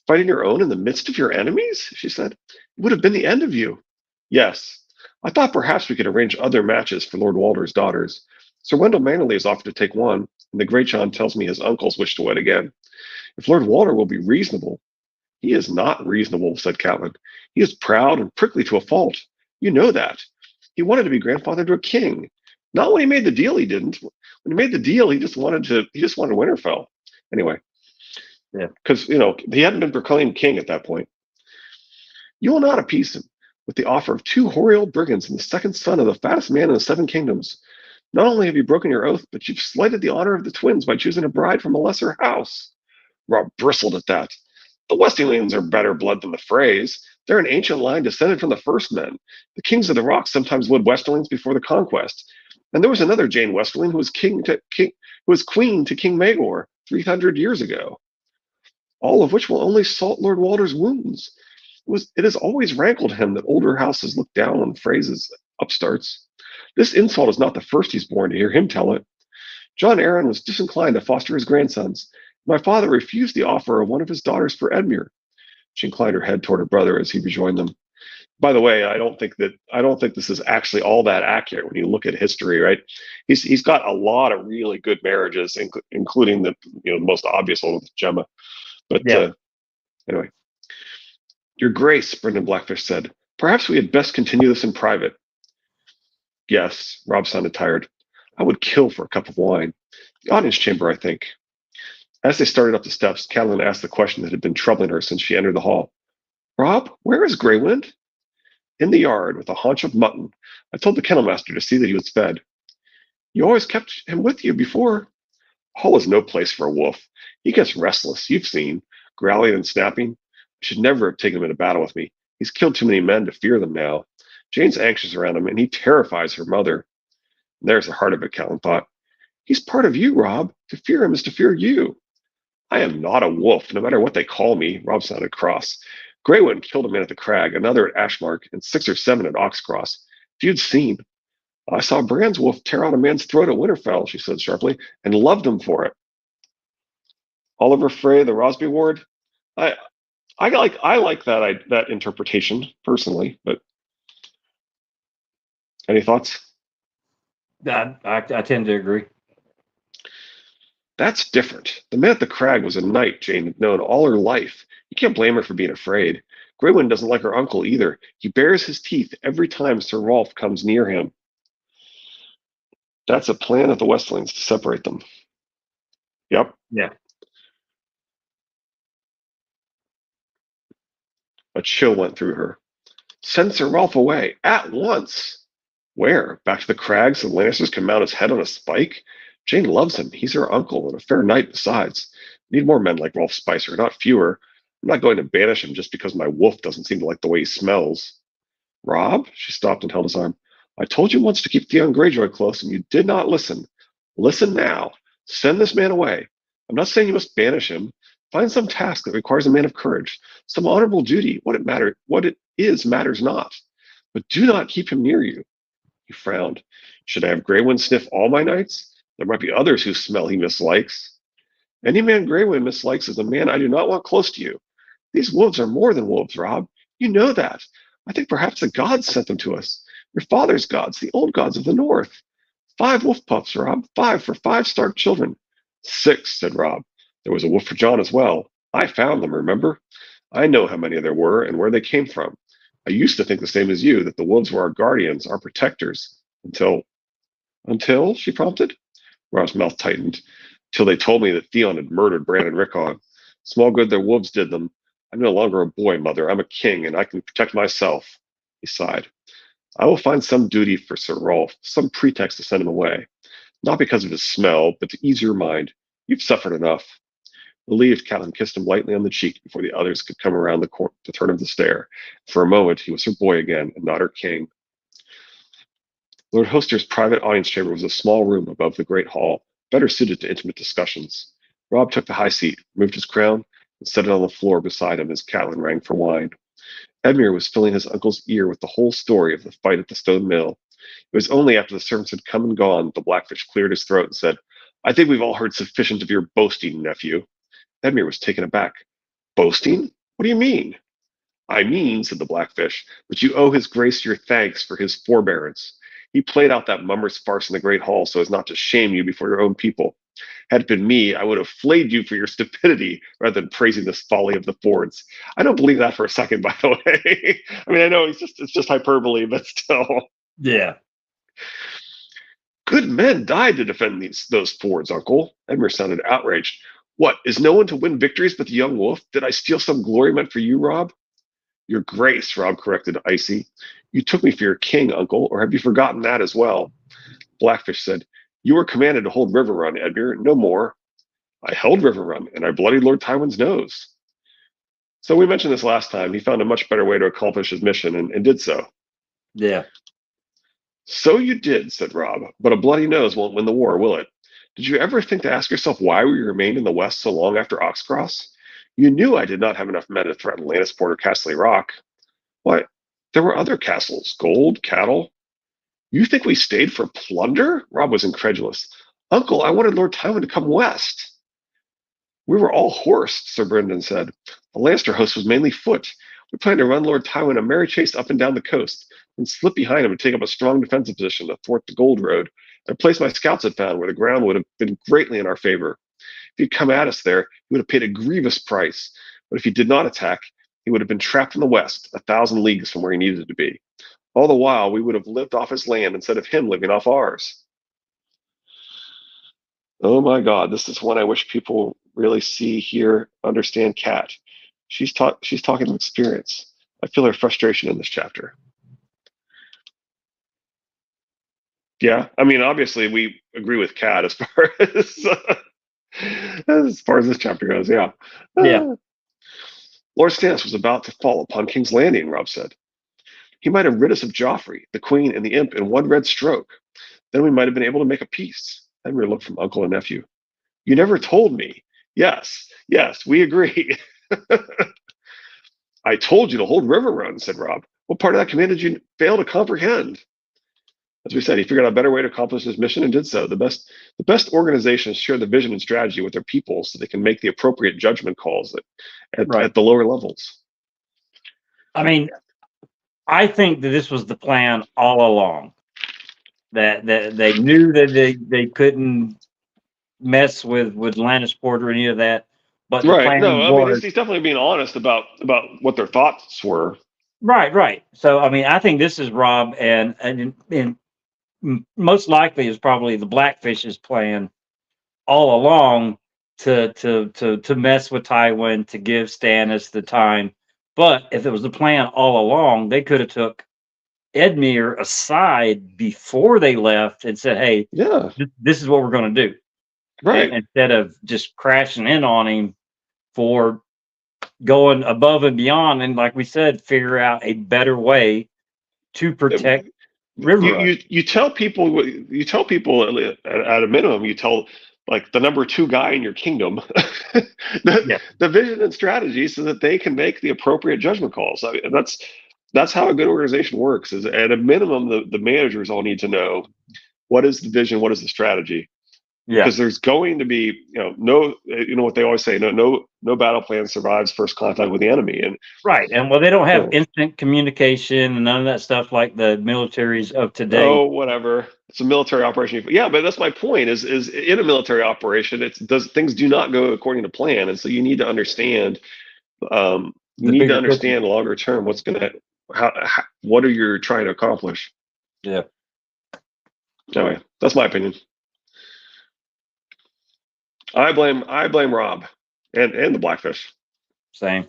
Fighting your own in the midst of your enemies? She said. It would have been the end of you. Yes. I thought perhaps we could arrange other matches for Lord Walter's daughters. Sir Wendell Mannerly has offered to take one, and the Great John tells me his uncles wish to wed again. If Lord Walter will be reasonable. He is not reasonable, said Catelyn. He is proud and prickly to a fault. You know that. He wanted to be grandfather to a king. Not when he made the deal, he didn't. When he made the deal, he just wanted Winterfell. Anyway. Yeah. Because, he hadn't been proclaimed king at that point. You will not appease him with the offer of 2 hoary old brigands and the second son of the fattest man in the 7 kingdoms. Not only have you broken your oath, but you've slighted the honor of the twins by choosing a bride from a lesser house. Robb bristled at that. The Westinglands are better blood than the Freys. They're an ancient line descended from the first men. The kings of the Rock sometimes wed Westerlings before the conquest. And there was another Jane Westerling who was queen to King Maegor 300 years ago. All of which will only salt Lord Walter's wounds. It has always rankled him that older houses look down on Freys as upstarts. This insult is not the first he's borne to hear him tell it. John Arryn was disinclined to foster his grandsons. My father refused the offer of one of his daughters for Edmure. She inclined her head toward her brother as he rejoined them. By the way, I don't think this is actually all that accurate when you look at history, right? He's got a lot of really good marriages, including the most obvious one with Gemma. But anyway, Your Grace, Brendan Blackfish said, perhaps we had best continue this in private. Yes, Robb sounded tired. I would kill for a cup of wine. The audience chamber, I think. As they started up the steps, Catelyn asked the question that had been troubling her since she entered the hall. Robb, where is Greywind? In the yard, with a haunch of mutton. I told the kennel master to see that he was fed. You always kept him with you before. Hall is no place for a wolf. He gets restless, you've seen, growling and snapping. I should never have taken him into battle with me. He's killed too many men to fear them now. Jane's anxious around him, and he terrifies her mother. And there's the heart of it, Catelyn thought. He's part of you, Robb. To fear him is to fear you. I am not a wolf, no matter what they call me. Robb sounded cross. Greywind killed a man at the Crag, another at Ashmark, and 6 or 7 at Oxcross. If you'd seen. I saw Bran's wolf tear out a man's throat at Winterfell, she said sharply, and loved him for it. Oliver Frey, the Rosby Ward. I like that interpretation personally, but any thoughts? I tend to agree. That's different. The man at the Crag was a knight Jane had known all her life. You can't blame her for being afraid. Greywind doesn't like her uncle either. He bares his teeth every time Sir Rolf comes near him. That's a plan of the Westlings to separate them. Yep. Yeah. A chill went through her. Send Sir Rolf away, at once. Where? Back to the Crags so the Lannisters can mount his head on a spike? Jane loves him. He's her uncle and a fair knight besides. We need more men like Rolf Spicer, not fewer. I'm not going to banish him just because my wolf doesn't seem to like the way he smells. Robb? She stopped and held his arm. I told you once to keep Theon Greyjoy close, and you did not listen. Listen now. Send this man away. I'm not saying you must banish him. Find some task that requires a man of courage, some honorable duty. What it is matters not. but do not keep him near you. He frowned. Should I have Greywind sniff all my nights? There might be others whose smell he mislikes. Any man Greywind mislikes is a man I do not want close to you. These wolves are more than wolves, Rob. You know that. I think perhaps the gods sent them to us. Your father's gods, the old gods of the north. 5 wolf pups, Rob. 5 for 5 stark children. 6, said Rob. There was a wolf for John as well. I found them, remember? I know how many there were and where they came from. I used to think the same as you, that the wolves were our guardians, our protectors, until, she prompted. Rob's mouth tightened. Till they told me that Theon had murdered Bran and Rickon. Small good their wolves did them. I'm no longer a boy, Mother. I'm a king, and I can protect myself. He sighed. I will find some duty for Sir Rolf, some pretext to send him away. Not because of his smell, but to ease your mind. You've suffered enough. Relieved, Catelyn kissed him lightly on the cheek before the others could come around the turn of the stair. For a moment, he was her boy again, and not her king. Lord Hoster's private audience chamber was a small room above the great hall, better suited to intimate discussions. Rob took the high seat, removed his crown, and set it on the floor beside him as Catelyn rang for wine. Edmure was filling his uncle's ear with the whole story of the fight at the stone mill. It was only after the servants had come and gone that the Blackfish cleared his throat and said, I think we've all heard sufficient of your boasting, nephew. Edmure was taken aback. Boasting? What do you mean? I mean, said the Blackfish, that you owe his grace your thanks for his forbearance. He played out that mummer's farce in the great hall so as not to shame you before your own people. Had it been me, I would have flayed you for your stupidity rather than praising this folly of the Fords. I don't believe that for a second, by the way. I mean, I know it's just hyperbole, but still. Yeah. Good men died to defend those Fords, Uncle. Edmure sounded outraged. What, is no one to win victories but the young wolf? Did I steal some glory meant for you, Rob? Your grace, Rob corrected icy. You took me for your king, Uncle, or have you forgotten that as well? Blackfish said, You were commanded to hold River Run, Edmure, no more. I held River Run, and I bloodied Lord Tywin's nose. So we mentioned this last time. He found a much better way to accomplish his mission and did so. Yeah. So you did, said Rob, but a bloody nose won't win the war, will it? Did you ever think to ask yourself why we remained in the West so long after Oxcross? You knew I did not have enough men to threaten Lannisport or Castle Rock. Why, there were other castles, gold, cattle. You think we stayed for plunder? Rob was incredulous. Uncle, I wanted Lord Tywin to come west. We were all horsed, Sir Brendan said. The Lannister host was mainly foot. We planned to run Lord Tywin a merry chase up and down the coast, and slip behind him and take up a strong defensive position to thwart the Gold Road, and a place my scouts had found where the ground would have been greatly in our favor. If he'd come at us there, he would have paid a grievous price. But if he did not attack, he would have been trapped in the west, 1,000 leagues from where he needed to be. All the while, we would have lived off his land instead of him living off ours. Oh my God, this is one I wish people really see, hear, understand Cat. She's talking from experience. I feel her frustration in this chapter. Yeah, I mean, obviously we agree with Cat as far as this chapter goes. Yeah. Yeah. Lord Stannis was about to fall upon King's Landing, Rob said. He might have rid us of Joffrey, the Queen, and the Imp in one red stroke. Then we might have been able to make a peace. Edmure looked from uncle and nephew. You never told me. Yes, we agree. I told you to hold River Run, said Rob. What part of that command did you fail to comprehend? As we said, he figured out a better way to accomplish his mission and did so. The best organizations share the vision and strategy with their people so they can make the appropriate judgment calls at the lower levels. I mean, I think that this was the plan all along. That they knew that they couldn't mess with Lannisport or any of that. But the right. plan No, I was, mean he's definitely being honest about what their thoughts were. Right. So I mean, I think this is Rob and most likely is probably the Blackfish's plan all along to mess with Tywin, to give Stannis the time. But if it was the plan all along, they could have took Edmure aside before they left and said, "Hey, yeah, this is what we're going to do." Right. Instead of just crashing in on him for going above and beyond, and like we said, figure out a better way to protect River. You tell people at a minimum, you tell like the number 2 guy in your kingdom the vision and strategy so that they can make the appropriate judgment calls. I mean, That's how a good organization works. Is at a minimum, the managers all need to know what is the vision, what is the strategy, Yeah. because there's going to be, what they always say, no battle plan survives first contact with the enemy. And Right. And well, they don't you have know, instant communication and none of that stuff like the militaries of today. oh, whatever, it's a military operation. Yeah, but that's my point. Is in a military operation, it's does things do not go according to plan, and so you need to understand. You The need to bigger picture. understand longer term what's going to what are you trying to accomplish. Yeah. Anyway, that's my opinion. I blame Rob and the Blackfish. Same.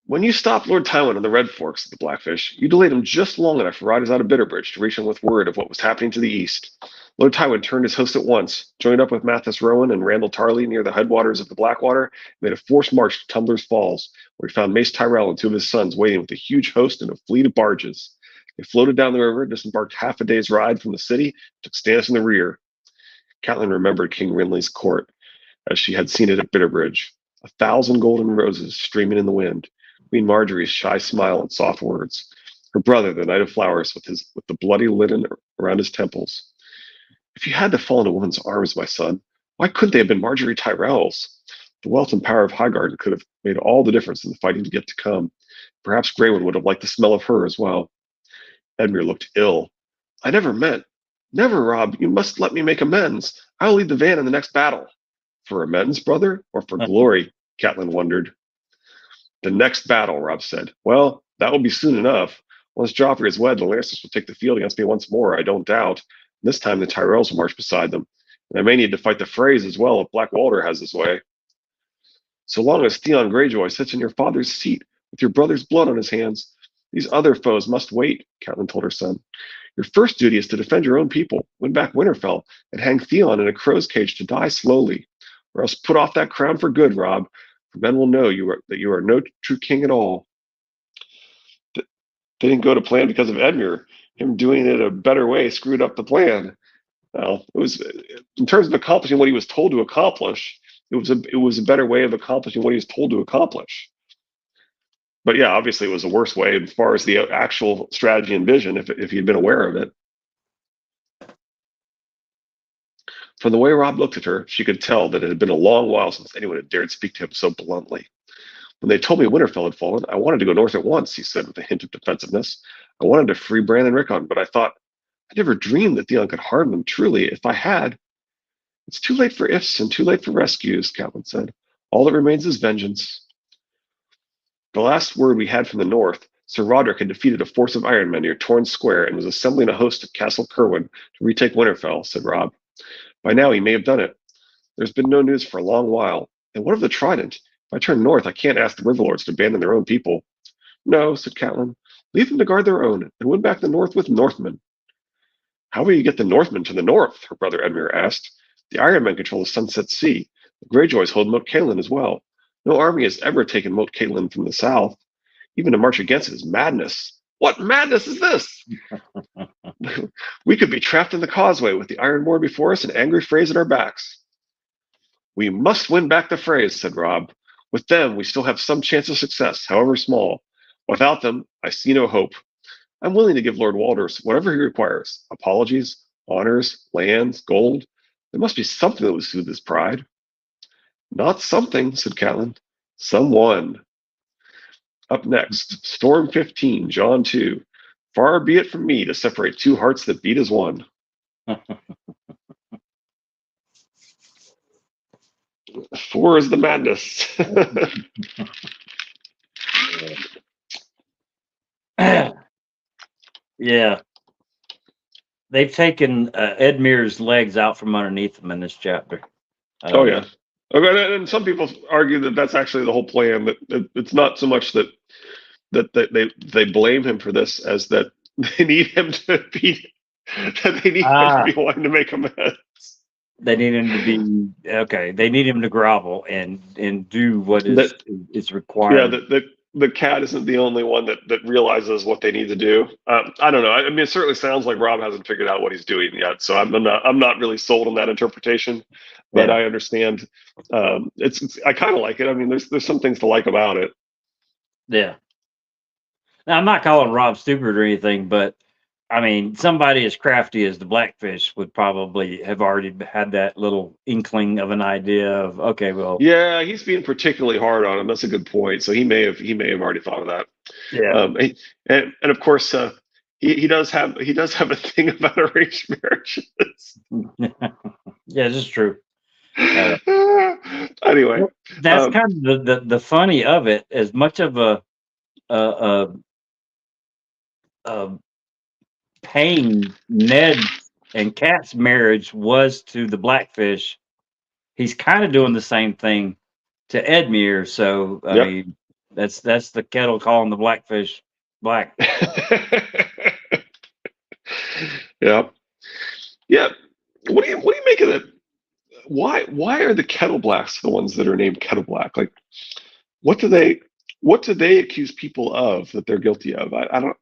When you stopped Lord Tywin on the Red Forks of the Blackfish, you delayed him just long enough for riders out of Bitterbridge to reach him with word of what was happening to the east. Lord Tywin turned his host at once, joined up with Mathis Rowan and Randall Tarley near the headwaters of the Blackwater, and made a forced march to Tumbler's Falls, where he found Mace Tyrell and two of his sons waiting with a huge host and a fleet of barges. They floated down the river, disembarked half a day's ride from the city, took stance in the rear. Catelyn remembered King Renly's court, as she had seen it at Bitterbridge, 1,000 golden roses streaming in the wind, Queen Marjorie's shy smile and soft words, her brother, the Knight of Flowers, with the bloody linen around his temples. If you had to fall into a woman's arms, my son, why couldn't they have been Marjorie Tyrell's? The wealth and power of Highgarden could have made all the difference in the fighting yet to come. Perhaps Greywood would have liked the smell of her as well. Edmure looked ill. I never meant. Never, Rob. You must let me make amends. I'll lead the van in the next battle. For amends, brother, or for glory? Catelyn wondered. The next battle, Rob said. Well, that will be soon enough. Once Joffrey is wed, the Lannisters will take the field against me once more, I don't doubt. This time the Tyrells will march beside them. And I may need to fight the Freys as well if Black Walder has his way. So long as Theon Greyjoy sits in your father's seat with your brother's blood on his hands, these other foes must wait, Catelyn told her son. Your first duty is to defend your own people, win back Winterfell, and hang Theon in a crow's cage to die slowly. Or else put off that crown for good, Rob, for men will know that you are no true king at all. They didn't go to plan because of Edmure. Him doing it a better way screwed up the plan. Well, it was in terms of accomplishing what he was told to accomplish. It was a better way of accomplishing what he was told to accomplish. But yeah, obviously it was a worse way as far as the actual strategy and vision if he had been aware of it. From the way Rob looked at her, she could tell that it had been a long while since anyone had dared speak to him so bluntly. When they told me Winterfell had fallen, I wanted to go north at once, he said with a hint of defensiveness. I wanted to free Bran and Rickon, but I thought, I never dreamed that Theon could harm them truly. If I had, it's too late for ifs and too late for rescues, Catelyn said. All that remains is vengeance. The last word we had from the north, Sir Roderick had defeated a force of Ironmen near Torrance Square and was assembling a host at Castle Kerwin to retake Winterfell, said Rob. By now he may have done it. There's been no news for a long while. And what of the Trident? If I turn north, I can't ask the Riverlords to abandon their own people. No, said Catelyn. Leave them to guard their own, and win back the north with Northmen. How will you get the Northmen to the north? Her brother Edmure asked. The Ironmen control the Sunset Sea. The Greyjoys hold Moat Cailin as well. No army has ever taken Moat Cailin from the south. Even to march against it is madness. What madness is this? We could be trapped in the causeway with the Iron Moor before us and angry Freys at our backs. We must win back the Freys, said Rob. With them, we still have some chance of success, however small. Without them, I see no hope. I'm willing to give Lord Walters whatever he requires. Apologies, honors, lands, gold. There must be something that would soothe his pride. Not something, said Catelyn. Someone. Up next, Storm 15, John 2. Far be it from me to separate two hearts that beat as one. Four is the madness. Yeah. They've taken Edmure's legs out from underneath him in this chapter. Oh, yeah. Okay, and some people argue that that's actually the whole plan. That it's not so much that they blame him for this as that they need him to be wanting to make amends. They need him to be okay. They need him to grovel and do what is required. Yeah, the cat isn't the only one that realizes what they need to do. I don't know. I mean, it certainly sounds like Rob hasn't figured out what he's doing yet. So I'm not really sold on that interpretation, but yeah. I understand. I kind of like it. I mean, there's some things to like about it. Yeah. Now, I'm not calling Rob stupid or anything, but I mean, somebody as crafty as the Blackfish would probably have already had that little inkling of an idea of, okay, well, Yeah, he's being particularly hard on him. That's a good point. So he may have already thought of that. yeah, And of course, he does have a thing about arranged marriages. yeah, this is true. Uh, Anyway, well, that's um, kind of the funny of it. As much of a, a, a pain Ned and Kat's marriage was to the Blackfish, he's kind of doing the same thing to Edmure. So I yep. mean, that's the kettle calling the Blackfish black. Yep. Yep. What do you make of that? Why are the Kettle Blacks the ones that are named Kettle Black? Like, what do they accuse people of that they're guilty of? I don't.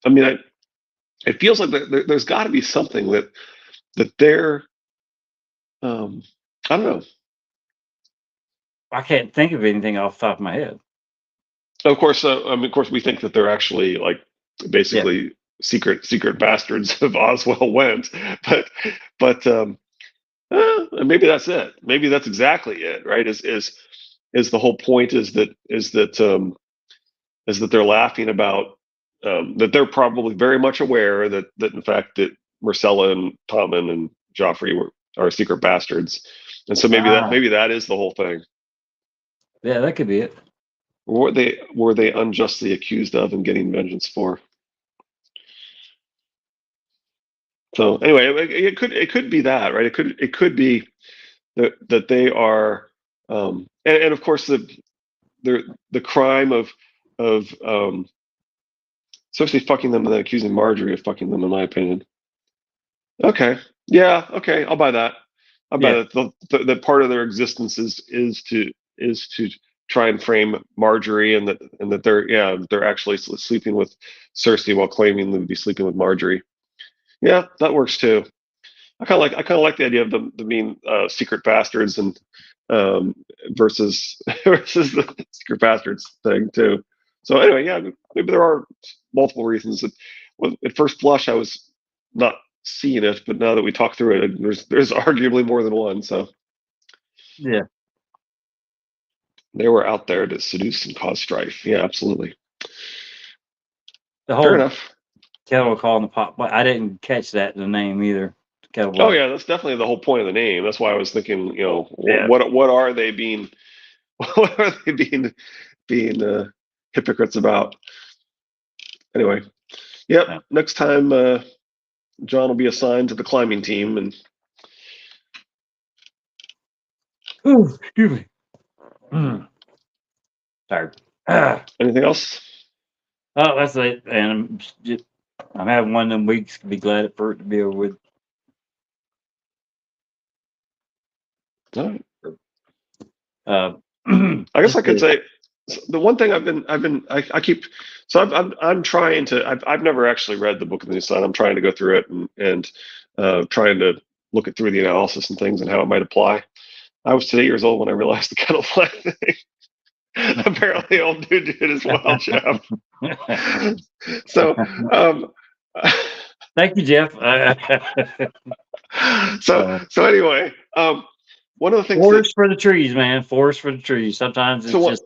I mean, it feels like there's got to be something that they're. Um, I don't know. I can't think of anything off the top of my head. Of course, we think that they're actually like Yeah. basically secret bastards of Oswell Went, but maybe that's it. Maybe that's exactly it, right? Is the whole point is that they're laughing about that they're probably very much aware that in fact that Marcella and Tommen and Joffrey are secret bastards, and so maybe that Ah, maybe that is the whole thing. yeah, that could be it. Were they unjustly accused of and getting vengeance for? So anyway, it could be that, right? It could be that they are, and of course the crime of especially fucking them and then accusing Marjorie of fucking them, in my opinion. Okay, yeah, okay, I'll buy that. I'll buy Yeah. that. The part of their existence is to try and frame Marjorie and that they're actually sleeping with Cersei while claiming to be sleeping with Marjorie. Yeah, that works too. I kind of like the idea of them being secret bastards and um, versus versus the secret bastards thing too. So anyway, yeah, maybe there are multiple reasons. Well, at first blush, I was not seeing it, but now that we talk through it, there's arguably more than one. So Yeah. they were out there to seduce and cause strife. Yeah, absolutely. The Fair whole enough. kettle calling the pot black. I didn't catch that in the name either. Kettle Oh black. yeah, that's definitely the whole point of the name. That's why I was thinking, Yeah. what are they being what are they being hypocrites about? Anyway, yep. Yeah. Next time, John will be assigned to the climbing team, and Ooh, excuse me. Tired. anything else? Oh, that's it. And I'm having one of them weeks. Be glad for it to be over with. All right. Uh, I guess just I could say the one thing I keep so I'm trying to I've never actually read the Book of the New Sun. I'm trying to go through it and trying to look it through the analysis and things and how it might apply. I was 8 years old when I realized the kettle black thing. Apparently, old dude did as well, Jeff. So, um, Thank you, Jeff. so anyway, one of the things that Forest for the trees, man. Forest for the trees. Sometimes so it's what just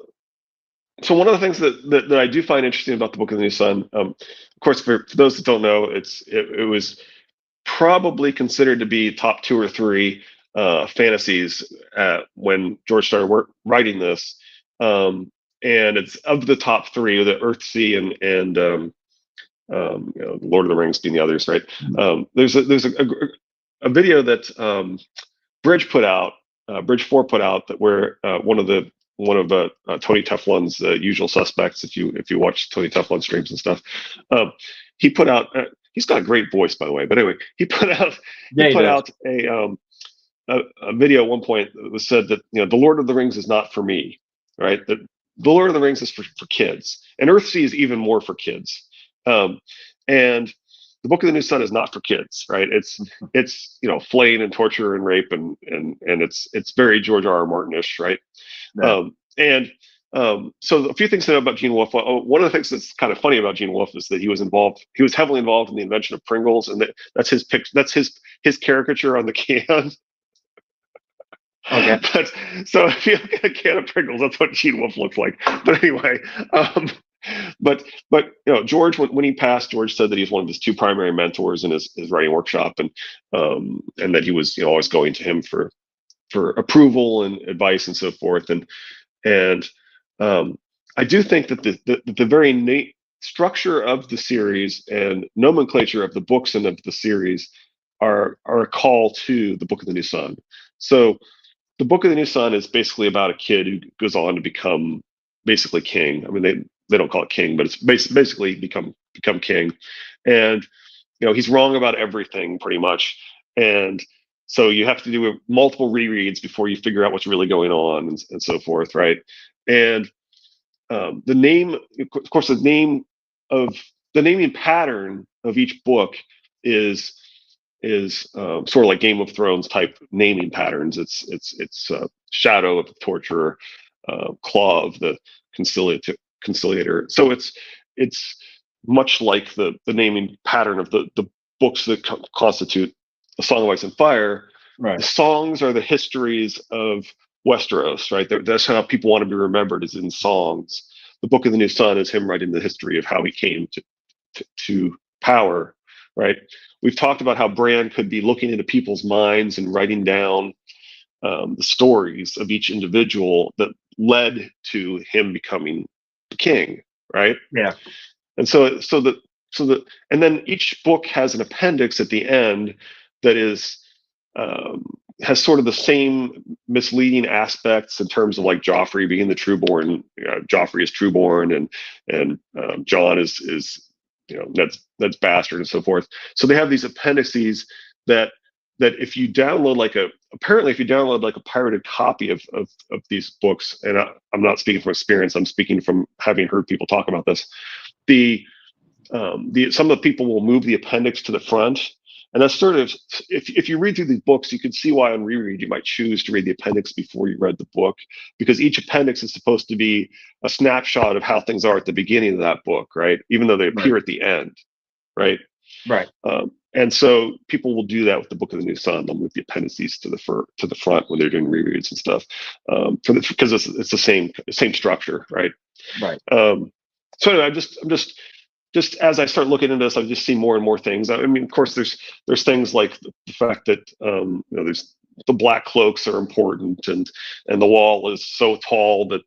so one of the things that I do find interesting about the Book of the New Sun, of course, for those that don't know, it was probably considered to be top two or three fantasies when George started writing this, and it's of the top three, the Earthsea and Lord of the Rings being the others, right? There's a video that Bridge put out, Bridge Four put out that where one of Tony Teflon's usual suspects. If you watch Tony Teflon streams and stuff, he put out. He's got a great voice, by the way. But anyway, he put out he yeah, he put does. out a video at one point that was said that the Lord of the Rings is not for me, right? That the Lord of the Rings is for kids, and Earthsea is even more for kids. And the Book of the New Sun is not for kids, right? It's flaying and torture and rape and it's very George R. R. Martin-ish, right? Yeah. And So a few things to know about Gene Wolfe. One of the things that's kind of funny about Gene Wolfe is that he was heavily involved in the invention of Pringles, and that's his pic, that's his caricature on the can. Okay. But so if you look at a can of Pringles, that's what Gene Wolfe looks like. But anyway, um, but George, when he passed, George said that he was one of his two primary mentors in his writing workshop, and that he was always going to him for approval and advice and so forth. And um, I do think that the very structure of the series and nomenclature of the books and of the series are a call to the Book of the New Sun. So the Book of the New Sun is basically about a kid who goes on to become basically king. I mean, they don't call it king, but it's basically become king, and he's wrong about everything pretty much, and so you have to do multiple rereads before you figure out what's really going on and so forth, right? And the name, of course, of the naming pattern of each book is sort of like Game of Thrones type naming patterns. It's Shadow of the Torturer, Claw of the Conciliator. So it's much like the naming pattern of the books that constitute A Song of Ice and Fire. Right. The songs are the histories of Westeros, right? That's how people want to be remembered, is in songs. The Book of the New Sun is him writing the history of how he came to power, right? We've talked about how Bran could be looking into people's minds and writing down the stories of each individual that led to him becoming the king, right? Yeah. And and then each book has an appendix at the end that is has sort of the same misleading aspects in terms of like Joffrey being the trueborn. Joffrey is trueborn, and Jon is Ned's bastard and so forth. So they have these appendices that if you download if you download like a pirated copy of these books, and I'm not speaking from experience, I'm speaking from having heard people talk about this. Some of the people will move the appendix to the front, and that's sort of, if you read through these books, you can see why on reread you might choose to read the appendix before you read the book, because each appendix is supposed to be a snapshot of how things are at the beginning of that book, right? Even though they appear at the end, right? Right. And so people will do that with the Book of the New Sun. They'll move the appendices to the front when they're doing rereads and stuff, because it's the same structure, right? Right. So anyway, I'm just as I start looking into this, I just see more and more things. I mean, of course, there's things like the fact that there's the black cloaks are important, and the wall is so tall that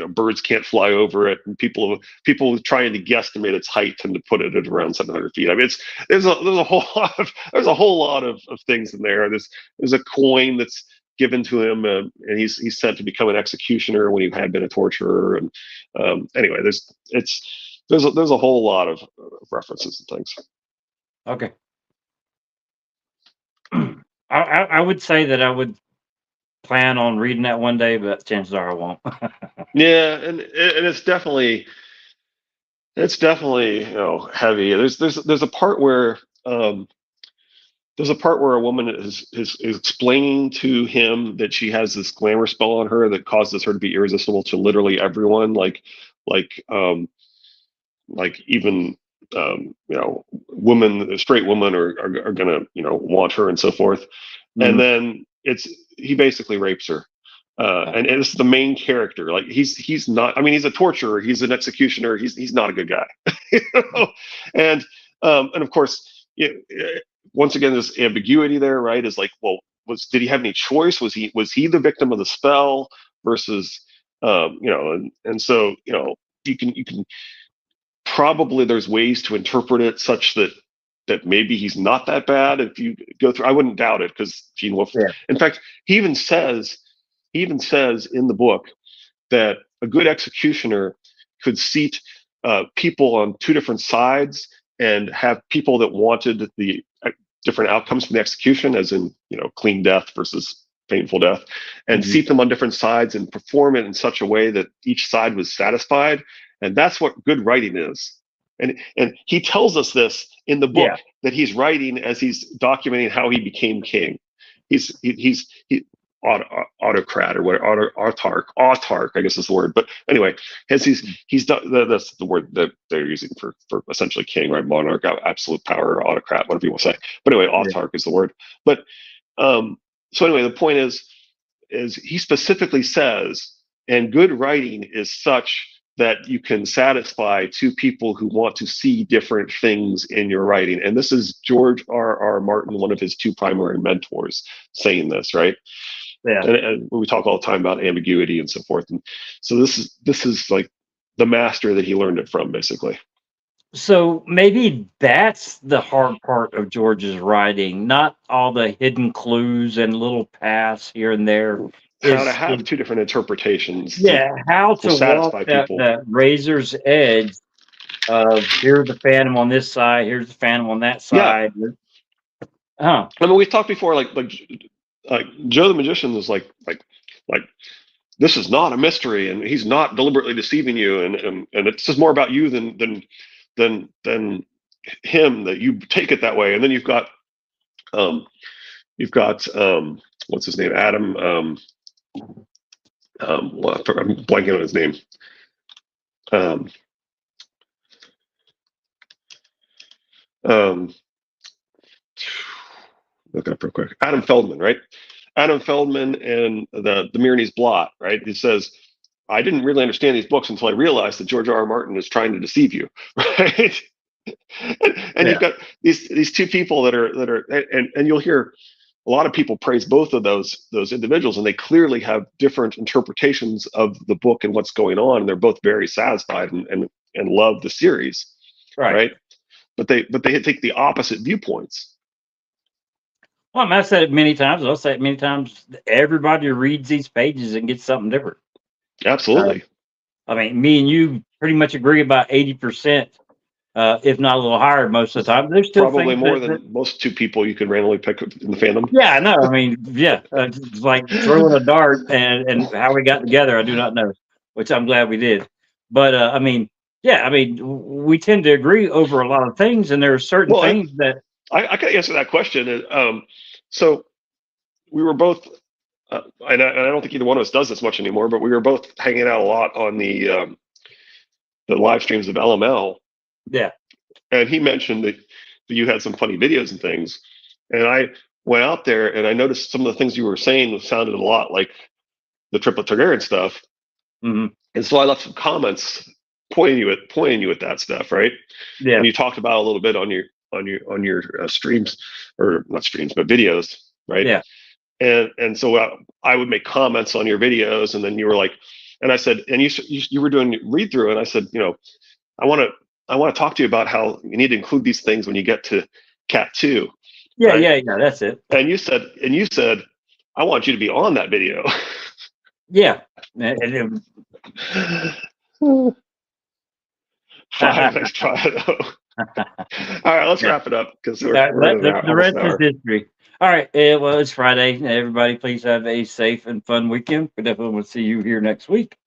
birds can't fly over it, and people trying to guesstimate its height tend to put it at around 700 feet. I mean, there's a whole lot of things in there. There's a coin that's given to him, and he's sent to become an executioner when he had been a torturer. And anyway, there's a whole lot of references and things. Okay. I would say that I would plan on reading that one day, but chances are I won't. Yeah, and it's definitely heavy. There's a part where a woman is explaining to him that she has this glamour spell on her that causes her to be irresistible to literally everyone, like even straight women are gonna want her and so forth. And then he basically rapes her. And it's the main character. Like he's not. I mean, he's a torturer. He's an executioner. He's not a good guy. And of course, once again, there's ambiguity there, right? Is like, well, did he have any choice? Was he the victim of the spell versus, and so you can probably, there's ways to interpret it such that maybe he's not that bad. If you go through, I wouldn't doubt it, because Gene Wolfe. Yeah. In fact, he even says in the book that a good executioner could seat people on two different sides and have people that wanted the different outcomes from the execution, as in clean death versus painful death, and seat them on different sides and perform it in such a way that each side was satisfied. And that's what good writing is. And he tells us this in the book that he's writing as he's documenting how he became king. autocrat or what autarch, I guess is the word. But anyway, he's done that's the word that they're using for essentially king, right? Monarch, absolute power, autocrat, whatever you want to say. But anyway, autarch is the word. But so anyway, the point is he specifically says, and good writing is such that you can satisfy two people who want to see different things in your writing. And this is George R. Martin, one of his two primary mentors, saying this, right? Yeah. And we talk all the time about ambiguity and so forth. And so this is like the master that he learned it from, basically. So maybe that's the hard part of George's writing, not all the hidden clues and little paths here and there. How to have two different interpretations. Yeah, how to walk that razor's edge of here's the Phantom on this side, here's the Phantom on that side. I mean, we've talked before, like Joe the Magician is like this is not a mystery, and he's not deliberately deceiving you, and it's just more about you than him, that you take it that way. And then you've got what's his name, Adam. Well, I'm blanking on his name. Look it up real quick. Adam Feldman, right? Adam Feldman and the Myronese Blot, right? He says, I didn't really understand these books until I realized that George R. Martin is trying to deceive you, right? and you've got these two people that are and you'll hear a lot of people praise both of those individuals, and they clearly have different interpretations of the book and what's going on, and they're both very satisfied and love the series, right? But they take the opposite viewpoints. Well, I've said it many times. I'll say it many times. Everybody reads these pages and gets something different. Absolutely. I mean, me and you pretty much agree about 80%, if not a little higher most of the time. There's still probably more than most two people you can randomly pick in the fandom. Yeah, I know. I mean, it's like throwing a dart, and how we got together, I do not know, which I'm glad we did. But I mean, we tend to agree over a lot of things, and there are certain things that I can answer that question. So we were both, and I don't think either one of us does this much anymore, but we were both hanging out a lot on the live streams of LML. Yeah. And he mentioned that you had some funny videos and things. And I went out there and I noticed some of the things you were saying sounded a lot like the Triplet Targaryen stuff. Mm-hmm. And so I left some comments pointing you at that stuff, right? Yeah. And you talked about a little bit on your streams, or not streams, but videos, right? Yeah. And so I would make comments on your videos, and then you were like, and I said, and you were doing read through, and I said, I want to talk to you about how you need to include these things when you get to Cat 2. Yeah, right? yeah, that's it. And you said, I want you to be on that video. Yeah. Fine, let's try it out. All right, let's wrap it up, because the rest is history. All right, well, it's Friday. Everybody, please have a safe and fun weekend. We definitely will see you here next week.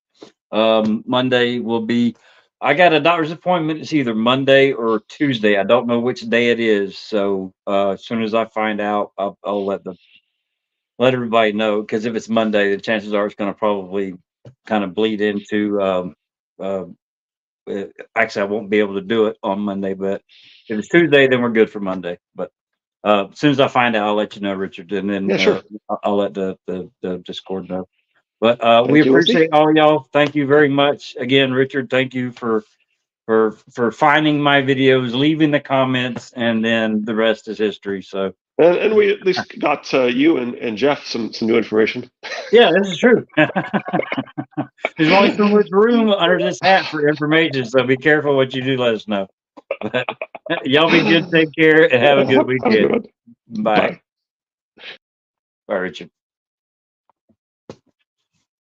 Monday will be, I got a doctor's appointment. It's either Monday or Tuesday. I don't know which day it is. So as soon as I find out, I'll let everybody know, because if it's Monday, the chances are it's going to probably kind of bleed into actually, I won't be able to do it on Monday, but if it's Tuesday, then we're good for Monday. But as soon as I find out, I'll let you know, Richard, and then sure. I'll let the Discord know. But we appreciate all y'all. Thank you very much again, Richard. Thank you for finding my videos, leaving the comments, and then the rest is history. So. And we at least got you and Jeff some new information. Yeah, this is true. There's only so much room under this hat for information, so be careful what you do. Let us know. But y'all be good, take care, and have a good weekend. Bye. Bye, Richard.